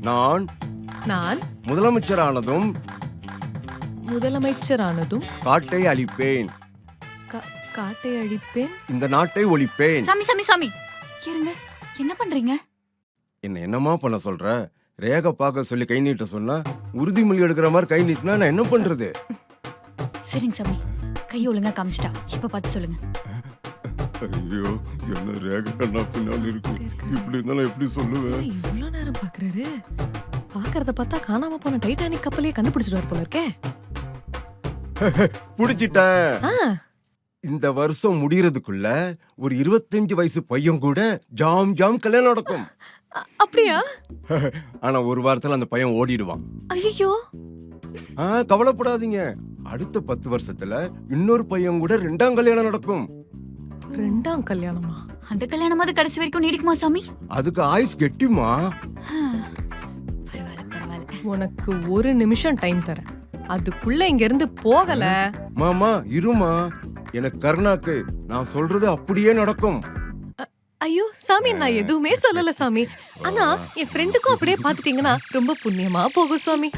நான் நான் முதலமைச்சரானதும் முதலமைச்சரானதும் காட்டை அழிப்பேன். காட்டை அழிப்பேன். இந்த நாட்டை ஒழிப்பேன். சாமி சாமி சாமி இருங்க, என்ன பண்றீங்க? என்னமா பண்ண சொல்ற? ரேகை பார்க்க சொல்லி கை நீட்ட சொன்னா உறுதிமொழி எடுக்கிற மாதிரி கை நீட்டினா நான் என்ன பண்றது? சரிங்க சாமி, கையை ஒழுங்கா காமிச்சிட்டா. இப்ப பார்த்து சொல்லுங்க. ஐயோ, என்ன ரேகை கண்ணா பின்னால இருக்கு. இப்படி இருந்தா நான் எப்படி சொல்லுவேன்? இவ்வளவு நேரம் பாக்குறாரு. பாக்குறத பார்த்தா காணாம போன டைட்டானிக் கப்பலையே கண்டுபிடிச்சிட்டு போல இருக்கே. புடிச்சிட்டேன். இந்த வருஷம் முடியறதுக்குள்ள ஒரு 25 வயசு பையன் கூட ஜாம் ஜாம் கல்யாணம் நடக்கும். அப்படியா? ஆனா ஒரு வாரத்துல அந்த பையன் ஓடிடுவான். ஐயோ, கவலைப்படாதீங்க. அடுத்த 10 வருஷத்துல இன்னொரு பையன் கூட 2ஆம் கல்யாணம் நடக்கும். 2ஆம் கல்யாணமா? அந்த கல்யாணமாவது கடைசி வரைக்கும் நீடிக்குமா சாமி? அதுக்கு ஆயுஸ் கெட்டிமா. பரவாயில்ல பரவாயில்ல. உனக்கு ஒரு நிமிஷம் டைம் தரேன். அதுக்குள்ள இங்க இருந்து போகல. மாமா இருமா, எனக்கு கருணாக்கு நான் சொல்றது அப்படியே நடக்கும். ஐயோ சாமி, நான் எதுவுமே சொல்லல சாமி. ஆனா என் ஃப்ரெண்டுக்கும் அப்படியே பாத்துட்டீங்கன்னா ரொம்ப புண்ணியமா போகும் சாமி.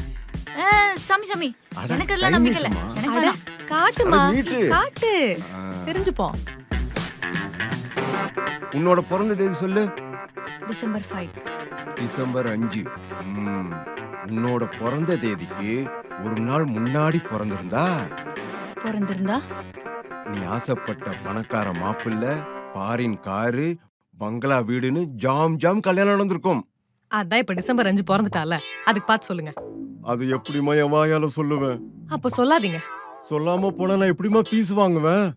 சாமி சாமி, அட, எனக்கு அதெல்லாம் கை நம்பிக்கை இல்ல. நீட்டுமா. எனக்கு அட, வேணாம். காட்டுமா, அட, நீட்டு. காட்டு, தெரிஞ்சுப்போம். உன்னோட பிறந்த தேதி சொல்லு. டிசம்பர் 5. டிசம்பர் 5. உன்னோட பிறந்த தேதிக்கு ஒரு நாள் முன்னாடி பிறந்திருந்தா நீ ஆசைப்பட்ட பணக்கார மாப்பிள்ளை, பாரின் காரு, பங்களா வீடுன்னு ஜாம் ஜாம் கல்யாணம் நடந்திருக்கும். அதான் இப்ப டிசம்பர் 5 பிறந்துட்டால, அதுக்கு பார்த்து சொல்லுங்க. அது எப்படிமா என் வாயால சொல்லுவேன்? அப்ப சொல்லாதீங்க. சொல்லாம போனா நான் எப்படிமா பீஸ் வாங்குவேன்?